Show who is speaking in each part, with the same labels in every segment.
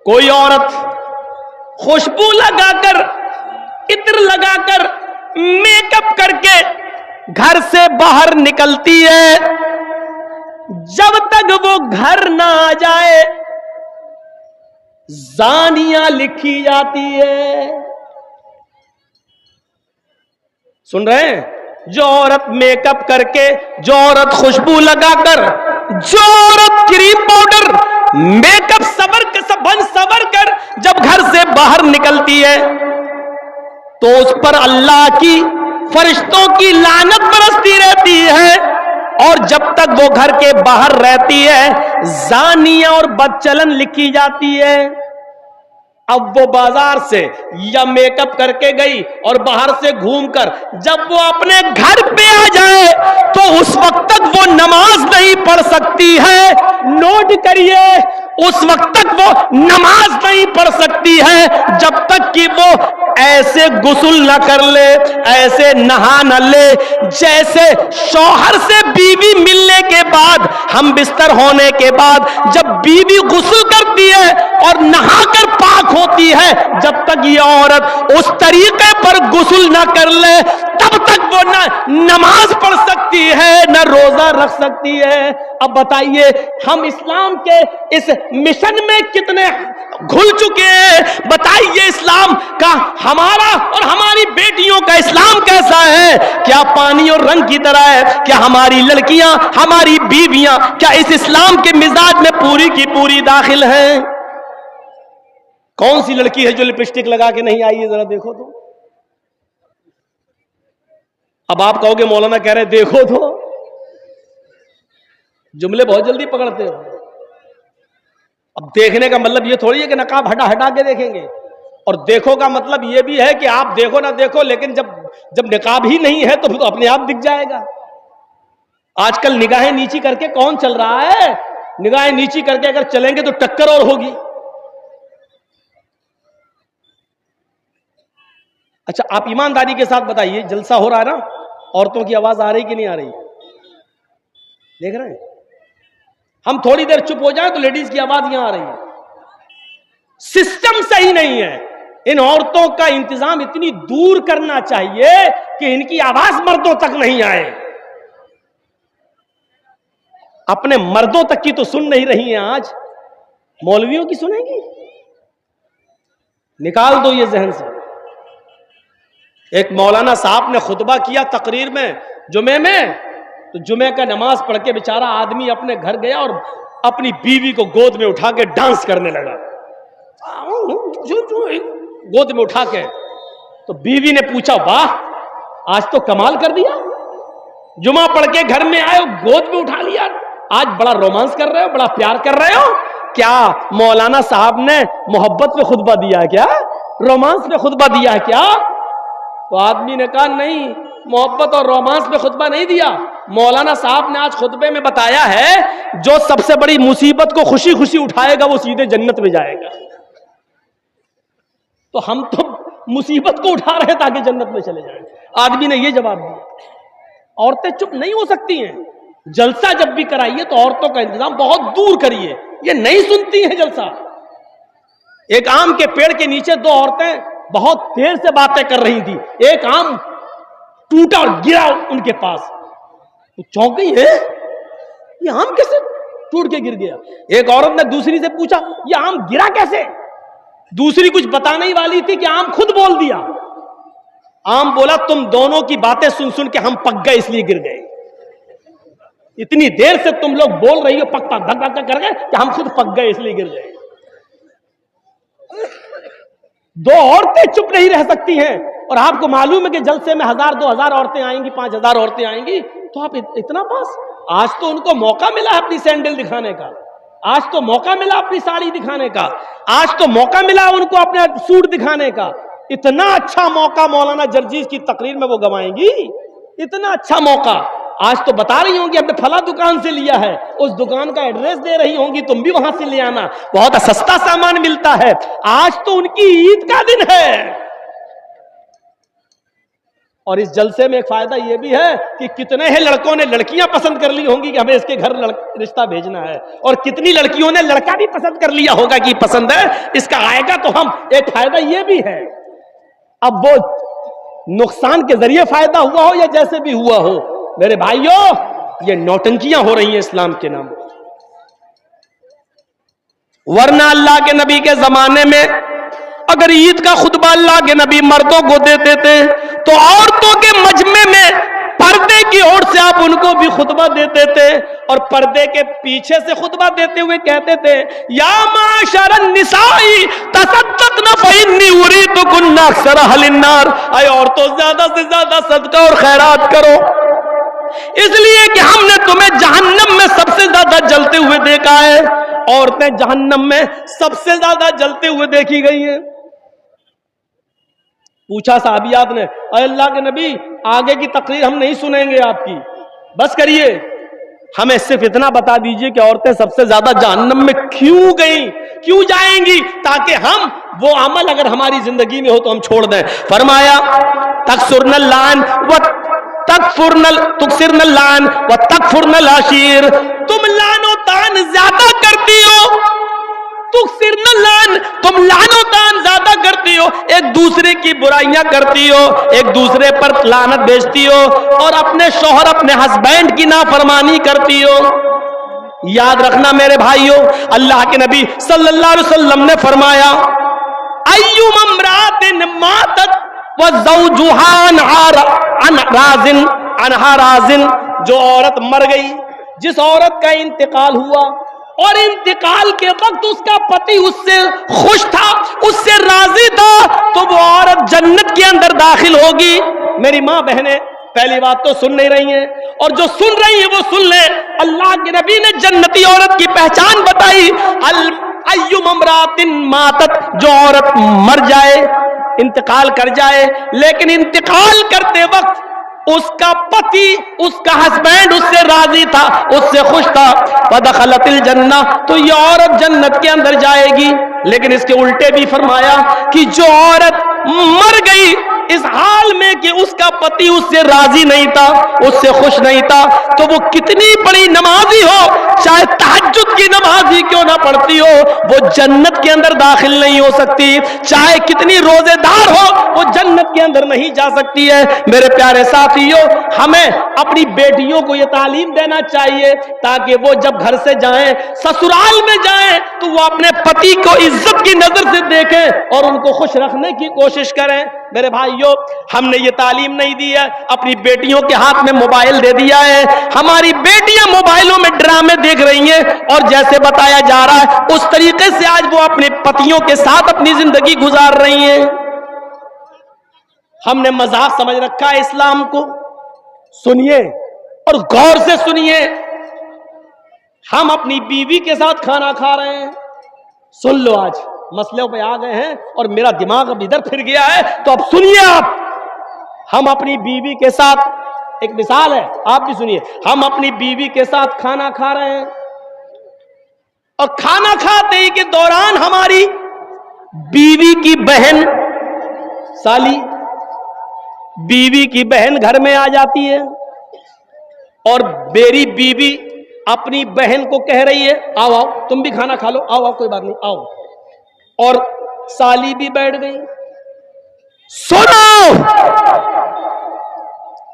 Speaker 1: کوئی عورت خوشبو لگا کر، عطر لگا کر، میک اپ کر کے گھر سے باہر نکلتی ہے، جب تک وہ گھر نہ آ جائے زانیہ لکھی جاتی ہے۔ سن رہے ہیں؟ جو عورت میک اپ کر کے، جو عورت خوشبو لگا کر، جو عورت کریم پاؤڈر میک اپ سور کر جب گھر سے باہر نکلتی ہے تو اس پر اللہ کی، فرشتوں کی لعنت برستی رہتی ہے، اور جب تک وہ گھر کے باہر رہتی ہے زانیہ اور بدچلن لکھی جاتی ہے۔ اب وہ بازار سے یا میک اپ کر کے گئی اور باہر سے گھوم کر جب وہ اپنے گھر پہ آ جائے تو اس وقت تک وہ نماز نہیں پڑھ سکتی ہے۔ نوٹ کریے، اس وقت تک وہ نماز نہیں پڑھ سکتی ہے جب تک کہ وہ ایسے غسل نہ کر لے، ایسے نہا نہ لے جیسے شوہر سے بیوی ملنے کے بعد، ہم بستر ہونے کے بعد جب بیوی غسل کرتی ہے اور نہا کر پاک ہوتی ہے، جب تک یہ عورت اس طریقے پر غسل نہ کر لے تب تک وہ نہ نماز پڑھ سکتی ہے نہ روزہ رکھ سکتی ہے۔ اب بتائیے ہم اسلام کے اس مشن میں کتنے گھل چکے ہیں؟ بتائیے اسلام کا، ہمارا اور ہماری بیٹیوں کا اسلام کیسا ہے؟ کیا پانی اور رنگ کی طرح ہے؟ کیا ہماری لڑکیاں، ہماری بیویاں کیا اس اسلام کے مزاج میں پوری کی پوری داخل ہیں؟ کون سی لڑکی ہے جو لپسٹک لگا کے نہیں آئی ہے؟ ذرا دیکھو تو۔ اب آپ کہو گے مولانا کہہ رہے دیکھو تو، جملے بہت جلدی پکڑتے ہو۔ اب دیکھنے کا مطلب یہ تھوڑی ہے کہ نقاب ہٹا کے دیکھیں گے، اور دیکھو کا مطلب یہ بھی ہے کہ آپ دیکھو نہ دیکھو، لیکن جب نقاب ہی نہیں ہے تو اپنے آپ دکھ جائے گا۔ آج کل نگاہیں نیچی کر کے کون چل رہا ہے؟ نگاہیں نیچی کر کے اگر چلیں گے تو ٹکر اور ہوگی۔ اچھا آپ ایمانداری کے ساتھ بتائیے، جلسہ ہو رہا ہے نا، عورتوں کی آواز آ رہی کہ نہیں آ رہی؟ دیکھ رہے ہیں؟ ہم تھوڑی دیر چپ ہو جائیں تو لیڈیز کی آواز یہاں آ رہی ہے۔ سسٹم صحیح نہیں ہے، ان عورتوں کا انتظام اتنی دور کرنا چاہیے کہ ان کی آواز مردوں تک نہیں آئے۔ اپنے مردوں تک کی تو سن نہیں رہی ہیں، آج مولویوں کی سنیں گی؟ نکال دو یہ ذہن سے۔ ایک مولانا صاحب نے خطبہ کیا تقریر میں جمعے میں، تو جمعے کا نماز پڑھ کے بیچارہ آدمی اپنے گھر گیا اور اپنی بیوی کو گود میں اٹھا کے ڈانس کرنے لگا، گود میں اٹھا کے۔ تو بیوی نے پوچھا واہ آج تو کمال کر دیا، جمعہ پڑھ کے گھر میں آئے گود میں اٹھا لیا، آج بڑا رومانس کر رہے ہو، بڑا پیار کر رہے ہو۔ کیا مولانا صاحب نے محبت پہ خطبہ دیا ہے کیا؟ رومانس پہ خطبہ دیا ہے کیا؟ تو آدمی نے کہا نہیں، محبت اور رومانس پہ خطبہ نہیں دیا، مولانا صاحب نے آج خطبے میں بتایا ہے جو سب سے بڑی مصیبت کو خوشی خوشی اٹھائے گا وہ سیدھے جنت میں جائے گا۔ تو ہم تو مصیبت کو اٹھا رہے ہیں تاکہ جنت میں چلے جائیں۔ آدمی نے یہ جواب دیا۔ عورتیں چپ نہیں ہو سکتی ہیں، جلسہ جب بھی کرائیے تو عورتوں کا انتظام بہت دور کریے، یہ نہیں سنتی ہیں جلسہ۔ ایک آم کے پیڑ کے نیچے دو عورتیں بہت دیر سے باتیں کر رہی تھی، ایک آم ٹوٹا اور گرا ان کے پاس، تو چونک گئی ہے یہ آم کیسے ٹوٹ کے گر گیا؟ ایک عورت نے دوسری سے پوچھا یہ آم گرا کیسے؟ دوسری کچھ بتانے ہی والی تھی کہ آم خود بول دیا۔ آم بولا تم دونوں کی باتیں سن سن کے ہم پک گئے اس لیے گر گئے، اتنی دیر سے تم لوگ بول رہی ہو پک پک دھک دھک کر گئے کہ ہم خود پک گئے اس لیے گر گئے۔ دو عورتیں چپ نہیں رہ سکتی ہیں، اور آپ کو معلوم ہے کہ جلسے میں 1000 2000 عورتیں آئیں گی، 5000 عورتیں آئیں گی، تو آپ اتنا پاس؟ آج تو ان کو موقع ملا اپنی سینڈل دکھانے کا، آج تو موقع ملا اپنی ساڑی دکھانے کا، آج تو موقع ملا ان کو اپنا سوٹ دکھانے کا۔ اتنا اچھا موقع مولانا جرجیز کی تقریر میں وہ گوائیں گی، اتنا اچھا موقع۔ آج تو بتا رہی ہوں گی ہم نے فلاں دکان سے لیا ہے، اس دکان کا ایڈریس دے رہی ہوں گی، تم بھی وہاں سے لے آنا، بہت سستا سامان ملتا ہے۔ آج تو ان کی عید کا دن ہے، اور اس جلسے میں ایک فائدہ یہ بھی ہے کہ کتنے ہی لڑکوں نے لڑکیاں پسند کر لی ہوں گی کہ ہمیں اس کے گھر رشتہ بھیجنا ہے، اور کتنی لڑکیوں نے لڑکا بھی پسند کر لیا ہوگا کہ پسند ہے اس کا آئے گا تو ہم، ایک فائدہ یہ بھی ہے۔ اب وہ نقصان کے ذریعے فائدہ ہوا ہو یا جیسے بھی ہوا ہو، میرے بھائیوں یہ نوٹنکیاں ہو رہی ہیں اسلام کے نام پر۔ ورنہ اللہ کے نبی کے زمانے میں اگر عید کا خطبہ اللہ کے نبی مردوں کو دیتے تھے تو عورتوں کے مجمع میں پردے کی اور سے آپ ان کو بھی خطبہ دیتے تھے، اور پردے کے پیچھے سے خطبہ دیتے ہوئے کہتے تھے یا معاشر النساء تصدقن فإنی اریدکن اکثر اہل النار، اے عورتوں زیادہ سے زیادہ صدقہ اور خیرات کرو، اس لیے کہ ہم نے تمہیں جہنم میں سب سے زیادہ جلتے ہوئے دیکھا ہے۔ عورتیں جہنم میں سب سے زیادہ جلتے ہوئے دیکھی گئی ہیں۔ پوچھا صحابیات نے اے اللہ کے نبی آگے کی تقریر ہم نہیں سنیں گے آپ کی، بس کریے، ہمیں صرف اتنا بتا دیجئے کہ عورتیں سب سے زیادہ جہنم میں کیوں گئیں، کیوں جائیں گی، تاکہ ہم وہ عمل اگر ہماری زندگی میں ہو تو ہم چھوڑ دیں۔ فرمایا تکسرن اللعن تکسرن اللعن وتکفرن العشیر، تم لعن و طعن زیادہ کرتی ہو، تکسرن اللعن، تم لعن و طعن زیادہ کرتی ہو، ایک دوسرے کی برائیاں کرتی ہو، ایک دوسرے پر لعنت بھیجتی ہو، اور اپنے شوہر اپنے ہسبینڈ کی نافرمانی کرتی ہو۔ یاد رکھنا میرے بھائیوں، اللہ کے نبی صلی اللہ علیہ وسلم نے فرمایا ایوم امرات ماتت وزوجها عنہا راضٍ، جو عورت مر گئی، جس عورت کا انتقال ہوا اور انتقال کے وقت اس کا پتی اس سے خوش تھا، اس سے راضی تھا، تو وہ عورت جنت کے اندر داخل ہوگی۔ میری ماں بہنیں پہلی بات تو سن نہیں رہی ہیں، اور جو سن رہی ہیں وہ سن لیں، اللہ کے نبی نے جنتی عورت کی پہچان بتائی، ایوم امرات ماتت، جو عورت مر جائے، انتقال کر جائے، لیکن انتقال کرتے وقت اس کا پتی، اس کا ہسبینڈ اس سے راضی تھا، اس سے خوش تھا، فدخلت الجنہ، تو یہ عورت جنت کے اندر جائے گی۔ لیکن اس کے الٹے بھی فرمایا کہ جو عورت مر گئی اس حال میں کہ اس کا پتی اس سے راضی نہیں تھا، اس سے خوش نہیں تھا، تو وہ کتنی بڑی نمازی ہو، چاہے تہجد کی نمازی کیوں نہ پڑھتی ہو، وہ جنت کے اندر داخل نہیں ہو سکتی، چاہے کتنی روزے دار ہو، وہ جنت کے اندر نہیں جا سکتی ہے۔ میرے پیارے ساتھیوں، ہمیں اپنی بیٹیوں کو یہ تعلیم دینا چاہیے تاکہ وہ جب گھر سے جائیں، سسرال میں جائیں، تو وہ اپنے پتی کو عزت کی نظر سے دیکھیں اور ان کو خوش رکھنے کی کوشش کریں۔ میرے بھائیوں، ہم نے یہ تعلیم نہیں دی ہے، اپنی بیٹیوں کے ہاتھ میں موبائل دے دیا ہے، ہماری بیٹیاں موبائلوں میں ڈرامے دیکھ رہی ہیں، اور جیسے بتایا جا رہا ہے اس طریقے سے آج وہ اپنے پتیوں کے ساتھ اپنی زندگی گزار رہی ہیں۔ ہم نے مذاق سمجھ رکھا ہے اسلام کو۔ سنیے اور غور سے سنیے، ہم اپنی بیوی کے ساتھ کھانا کھا رہے ہیں، سن لو، آج مسئلوں پہ آ گئے ہیں اور میرا دماغ اب ادھر پھر گیا ہے، تو اب سنیے آپ، ہم اپنی بیوی کے ساتھ، ایک مثال ہے آپ بھی سنیے، ہم اپنی بیوی کے ساتھ کھانا کھا رہے ہیں، اور کھانا کھاتے ہی کے دوران ہماری بیوی کی بہن سالی، بیوی کی بہن گھر میں آ جاتی ہے، اور میری بیوی اپنی بہن کو کہہ رہی ہے آؤ آؤ تم بھی کھانا کھا لو، آؤ آؤ کوئی بات نہیں آؤ، اور سالی بھی بیٹھ گئی۔ سنو،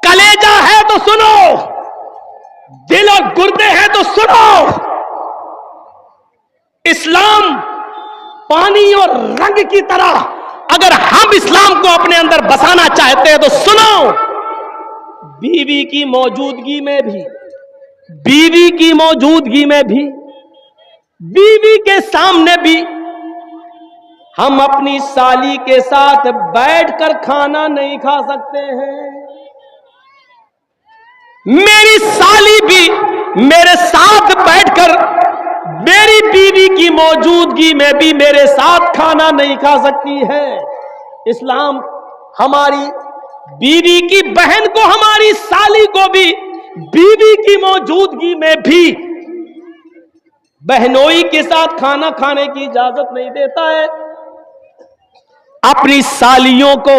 Speaker 1: کلیجہ ہے تو سنو، دل اور گردے ہیں تو سنو، اسلام پانی اور رنگ کی طرح اگر ہم اسلام کو اپنے اندر بسانا چاہتے ہیں تو سنو، بیوی کی موجودگی میں بھی، بیوی کی موجودگی میں بھی، بیوی کے سامنے بھی ہم اپنی سالی کے ساتھ بیٹھ کر کھانا نہیں کھا سکتے ہیں۔ میری سالی بھی میرے ساتھ بیٹھ کر میری بیوی کی موجودگی میں بھی میرے ساتھ کھانا نہیں کھا سکتی ہے۔ اسلام ہماری بیوی کی بہن کو، ہماری سالی کو بھی بیوی کی موجودگی میں بھی بہنوئی کے ساتھ کھانا کھانے کی اجازت نہیں دیتا ہے۔ اپنی سالیوں کو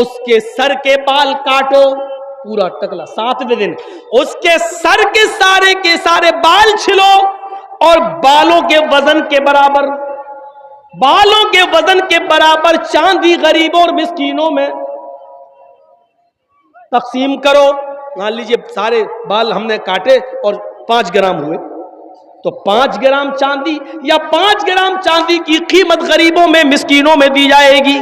Speaker 1: اس کے سر کے بال کاٹو، پورا ٹکلا 7ویں دن اس کے سر کے سارے بال چھلو، اور بالوں کے وزن کے برابر چاندی غریبوں اور مسکینوں میں تقسیم کرو۔ مان لیجئے سارے بال ہم نے کاٹے اور 5 گرام ہوئے، تو 5 گرام چاندی یا 5 گرام چاندی کی قیمت غریبوں میں مسکینوں میں دی جائے گی۔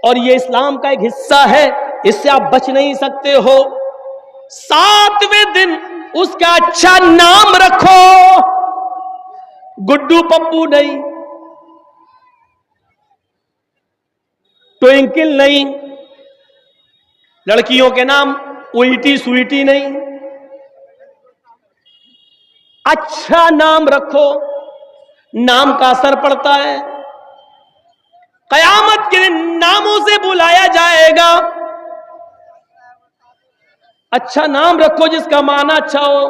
Speaker 1: اور یہ اسلام کا ایک حصہ ہے، اس سے آپ بچ نہیں سکتے ہو۔ 7ویں دن اس کا اچھا نام رکھو، گڈو پپو نہیں، ٹوئنکل نہیں، لڑکیوں کے نام اوئیٹی سوئیٹی نہیں، اچھا نام رکھو، نام کا اثر پڑتا ہے۔ قیامت کے دن ناموں سے بلایا جائے گا۔ اچھا نام رکھو جس کا معنی اچھا ہو۔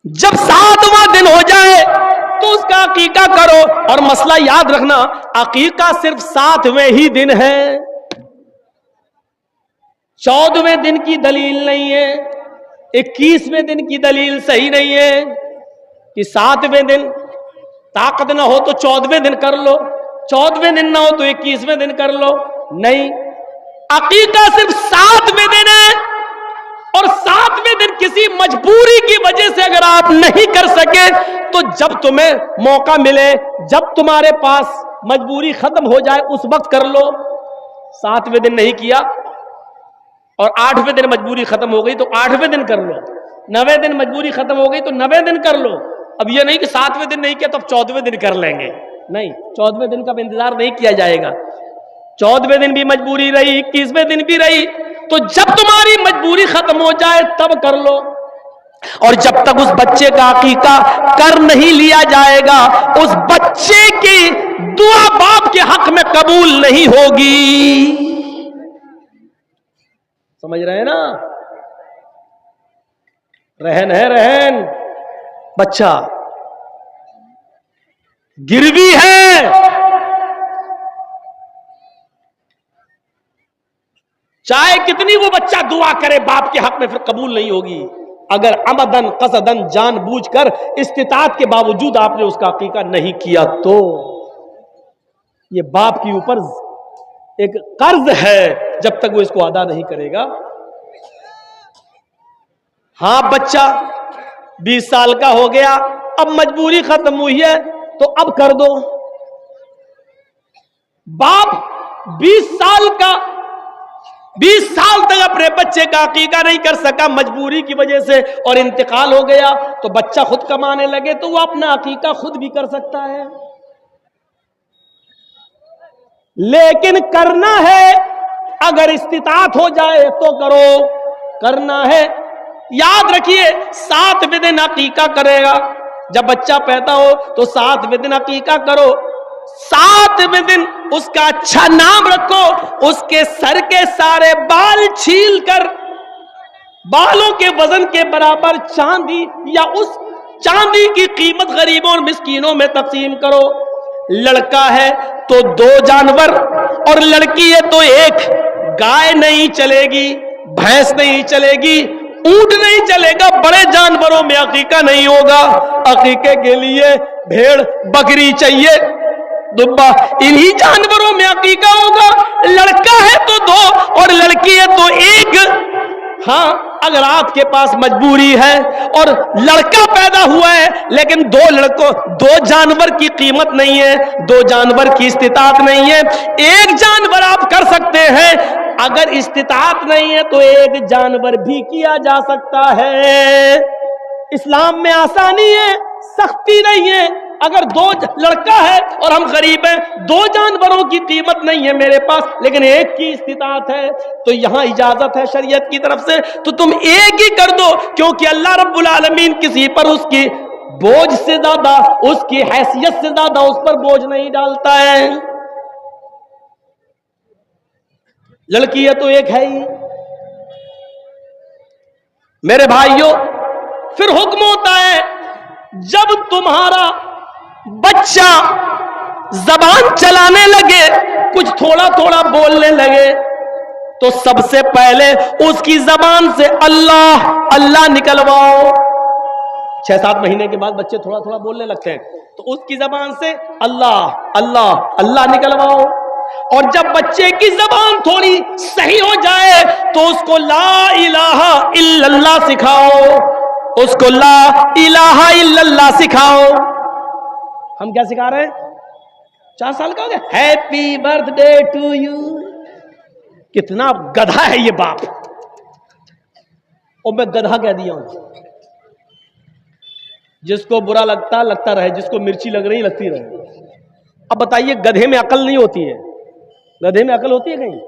Speaker 1: جب 7واں دن ہو جائے تو اس کا عقیقہ کرو، اور مسئلہ یاد رکھنا، عقیقہ صرف 7ویں ہی دن ہے، 14ویں دن کی دلیل نہیں ہے، 21ویں دن کی دلیل صحیح نہیں ہے کہ 7ویں دن طاقت نہ ہو تو 14ویں دن کر لو، 14ویں دن نہ ہو تو 21ویں دن کر لو، نہیں، عقیقہ صرف 7ویں دن ہے، اور 7ویں دن کسی مجبوری کی وجہ سے اگر آپ نہیں کر سکے تو جب تمہیں موقع ملے، جب تمہارے پاس مجبوری ختم ہو جائے اس وقت کر لو۔ 7ویں دن نہیں کیا اور 8ویں دن مجبوری ختم ہو گئی تو 8ویں دن کر لو، 9ویں دن مجبوری ختم ہو گئی تو 9ویں دن کر لو۔ اب یہ نہیں کہ 7ویں دن نہیں کیا تو اب 14ویں دن کر لیں گے، نہیں، 14ویں دن کا انتظار نہیں کیا جائے گا۔ 14ویں دن بھی مجبوری رہی، 21ویں دن بھی رہی، تو جب تمہاری مجبوری ختم ہو جائے تب کر لو۔ اور جب تک اس بچے کا عقیقہ کر نہیں لیا جائے گا، اس بچے کی دعا باپ کے حق میں قبول نہیں ہوگی۔ سمجھ رہے ہیں نا؟ رہن ہے، رہن، بچہ گروی ہے، چاہے کتنی وہ بچہ دعا کرے باپ کے حق میں پھر قبول نہیں ہوگی، اگر عمدن قصدن جان بوجھ کر استطاعت کے باوجود آپ نے اس کا عقیقہ نہیں کیا تو یہ باپ کے اوپر ایک قرض ہے جب تک وہ اس کو ادا نہیں کرے گا۔ ہاں، بچہ 20 سال کا ہو گیا، اب مجبوری ختم ہوئی ہے تو اب کر دو۔ باپ 20 سال تک اپنے بچے کا عقیقہ نہیں کر سکا مجبوری کی وجہ سے، اور انتقال ہو گیا تو بچہ خود کمانے لگے تو وہ اپنا عقیقہ خود بھی کر سکتا ہے، لیکن کرنا ہے اگر استطاعت ہو جائے تو کرو، کرنا ہے۔ یاد رکھیے 7ویں دن عقیقہ کرے گا، جب بچہ پیدا ہو تو 7ویں دن عقیقہ کرو، 7ویں دن اس کا اچھا نام رکھو، اس کے سر کے سارے بال چھیل کر بالوں کے وزن کے برابر چاندی یا اس چاندی کی قیمت غریبوں اور مسکینوں میں تقسیم کرو۔ لڑکا ہے تو 2 جانور، اور لڑکی ہے تو 1 گائے نہیں چلے گی، بھینس نہیں چلے گی، اونٹ نہیں چلے گا، بڑے جانوروں میں عقیقہ نہیں ہوگا۔ عقیقے کے لیے بھیڑ بکری چاہیے، دبا، انہی جانوروں میں عقیقہ ہوگا۔ لڑکا ہے تو 2 اور لڑکی ہے تو 1۔ ہاں، اگر آپ کے پاس مجبوری ہے اور لڑکا پیدا ہوا ہے لیکن 2 جانور کی قیمت نہیں ہے، 2 جانور کی استطاعت نہیں ہے، 1 جانور آپ کر سکتے ہیں، اگر استطاعت نہیں ہے تو 1 جانور بھی کیا جا سکتا ہے۔ اسلام میں آسانی ہے، سختی نہیں ہے۔ اگر 2 لڑکا ہے اور ہم غریب ہیں، 2 جانوروں کی قیمت نہیں ہے میرے پاس لیکن 1 کی استطاعت ہے، تو یہاں اجازت ہے شریعت کی طرف سے، تو تم 1 ہی کر دو، کیونکہ اللہ رب العالمین کسی پر اس کی بوجھ سے زیادہ، اس کی حیثیت سے زیادہ اس پر بوجھ نہیں ڈالتا ہے۔ لڑکی ہے تو 1 ہے ہی۔ میرے بھائیوں، پھر حکم ہوتا ہے جب تمہارا بچہ زبان چلانے لگے کچھ تھوڑا تھوڑا بولنے لگے تو سب سے پہلے اس کی زبان سے اللہ اللہ نکلواؤ. 6-7 مہینے کے بعد بچے تھوڑا تھوڑا بولنے لگتے ہیں تو اس کی زبان سے اللہ اللہ اللہ نکلواؤ. اور جب بچے کی زبان تھوڑی صحیح ہو جائے تو اس کو لا الہ الا اللہ سکھاؤ, اس کو لا الہ الا اللہ سکھاؤ. ہم کیا سکھا رہے ہیں؟ 4 سال کا ہو گیا, happy birthday to you. کتنا گدھا ہے یہ باپ, اور میں گدھا کہہ دیا ہوں. جس کو برا لگتا رہے, جس کو مرچی لگ رہی لگتی رہے. اب بتائیے گدھے میں عقل نہیں ہوتی ہے؟ گدھے میں عقل ہوتی ہے کہیں؟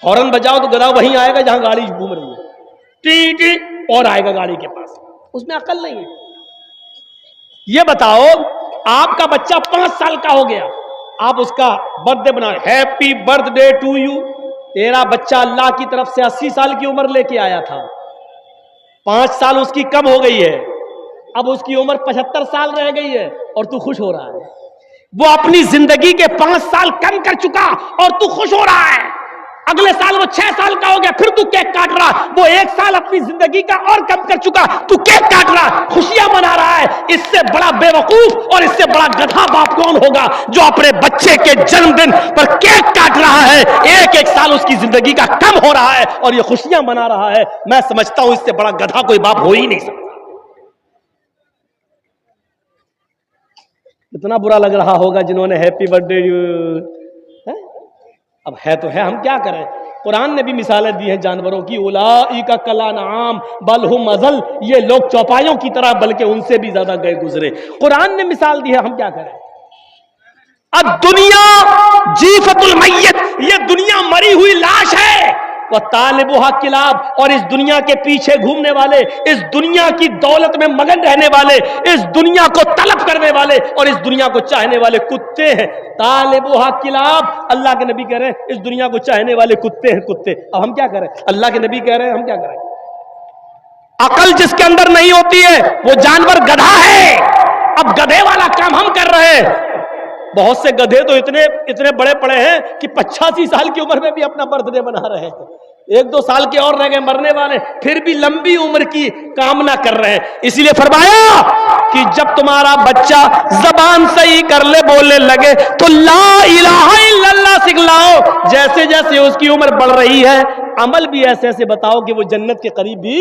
Speaker 1: ہارن بجاؤ تو گدھا وہیں آئے گا جہاں گاڑی گھوم رہی ہے, ٹی ٹی اور آئے گا گاڑی کے پاس. اس میں عقل نہیں ہے. یہ بتاؤ آپ کا بچہ 5 سال کا ہو گیا, آپ اس کا برتھ ڈے بنا رہے, happy birthday to you. تیرا بچہ اللہ کی طرف سے 80 سال کی عمر لے کے آیا تھا, 5 سال اس کی کم ہو گئی ہے, اب اس کی عمر 75 سال رہ گئی ہے اور تو خوش ہو رہا ہے. وہ اپنی زندگی کے 5 سال کم کر چکا اور تو خوش ہو رہا ہے. اگلے سال وہ 6 سال کا ہو گیا, پھر تو کیک کاٹ رہا. وہ 1 سال اپنی زندگی کا اور کم کر چکا, تو کیک کاٹ رہا, خوشیاں منا رہا ہے. اس سے بڑا بے وقوف اور اس سے بڑا گدھا باپ کون ہوگا جو اپنے بچے کے جنم دن پر کیک کاٹ رہا ہے, 1 سال اس کی زندگی کا کم ہو رہا ہے اور یہ خوشیاں منا رہا ہے. میں سمجھتا ہوں اس سے بڑا گدھا کوئی باپ ہو ہی نہیں سکتا. اتنا برا لگ رہا ہوگا جنہوں نے ہیپی برتھ ڈے. اب ہے تو ہے, ہم کیا کریں. قرآن نے بھی مثالیں دی ہیں جانوروں کی, اولئک کالانعام بل ہم اضل. یہ لوگ چوپایوں کی طرح بلکہ ان سے بھی زیادہ گئے گزرے. قرآن نے مثال دی ہے, ہم کیا کریں. اب دنیا جیفت المیت, یہ دنیا مری ہوئی لاش ہے. وہ طالبها کلاب, اور اس دنیا کے پیچھے گھومنے والے, اس دنیا کی دولت میں مگن رہنے والے, اس دنیا کو طلب کرنے والے اور اس دنیا کو چاہنے والے کتے ہیں. طالبها کلاب, اللہ کے نبی کہہ رہے ہیں اس دنیا کو چاہنے والے کتے ہیں, کتے. اب ہم کیا کریں؟ اللہ کے نبی کہہ رہے ہیں, ہم کیا کریں. عقل جس کے اندر نہیں ہوتی ہے وہ جانور گدھا ہے. اب گدھے والا کام ہم کر رہے ہیں. بہت سے گدھے تو اتنے بڑے پڑے ہیں کہ 85 سال کی عمر میں بھی اپنا برتھ ڈے بنا رہے ہیں. 1-2 سال کے اور رہ گئے مرنے والے, پھر بھی لمبی عمر کی کامنا کر رہے ہیں. اسی لیے فرمایا کہ جب تمہارا بچہ زبان صحیح کر لے, بولنے لگے, تو لا الہ الا اللہ سکھلاؤ. جیسے جیسے اس کی عمر بڑھ رہی ہے, عمل بھی ایسے ایسے بتاؤ کہ وہ جنت کے قریب بھی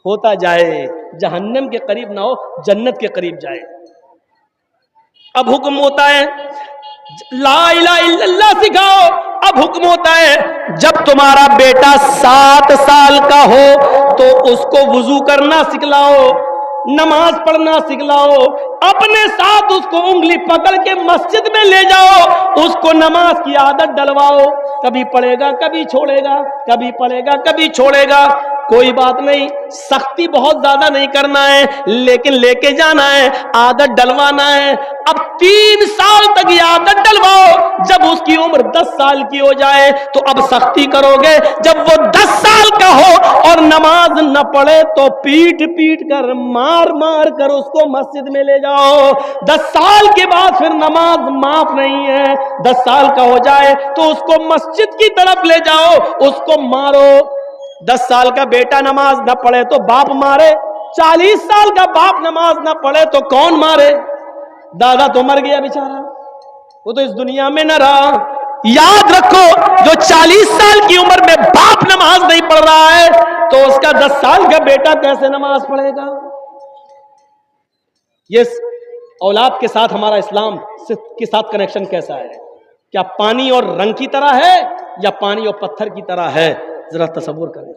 Speaker 1: ہوتا جائے, جہنم کے قریب نہ ہو, جنت کے قریب جائے. اب حکم ہوتا ہے لا الہ الا اللہ سکھاؤ. اب حکم ہوتا ہے جب تمہارا بیٹا 7 سال کا ہو تو اس کو وضو کرنا سکھلاؤ, نماز پڑھنا سکھلاؤ. اپنے ساتھ اس کو انگلی پکڑ کے مسجد میں لے جاؤ, اس کو نماز کی عادت ڈلواؤ. کبھی پڑھے گا کبھی چھوڑے گا, کبھی پڑھے گا کبھی چھوڑے گا. کوئی بات نہیں, سختی بہت زیادہ نہیں کرنا ہے, لیکن لے کے جانا ہے, عادت ڈلوانا ہے. اب 3 سال تک یہ عادت ڈلواؤ. جب اس کی عمر 10 سال کی ہو جائے تو اب سختی کرو گے. جب وہ 10 سال کا ہو اور نماز نہ پڑھے تو پیٹ پیٹ کر, مار مار کر اس کو مسجد میں لے جاؤ. 10 سال کے بعد پھر نماز معاف نہیں ہے. 10 سال کا ہو جائے تو اس کو مسجد کی طرف لے جاؤ, اس کو مارو. 10 سال کا بیٹا نماز نہ پڑھے تو باپ مارے, 40 سال کا باپ نماز نہ پڑھے تو کون مارے؟ دادا تو مر گیا بیچارہ, وہ تو اس دنیا میں نہ رہا. یاد رکھو, جو 40 سال کی عمر میں باپ نماز نہیں پڑھ رہا ہے تو اس کا 10 سال کا بیٹا کیسے نماز پڑھے گا؟ یہ اولاد کے ساتھ ہمارا اسلام کے ساتھ کنیکشن کیسا ہے؟ کیا پانی اور رنگ کی طرح ہے یا پانی اور پتھر کی طرح ہے؟ ذرا تصور کریں.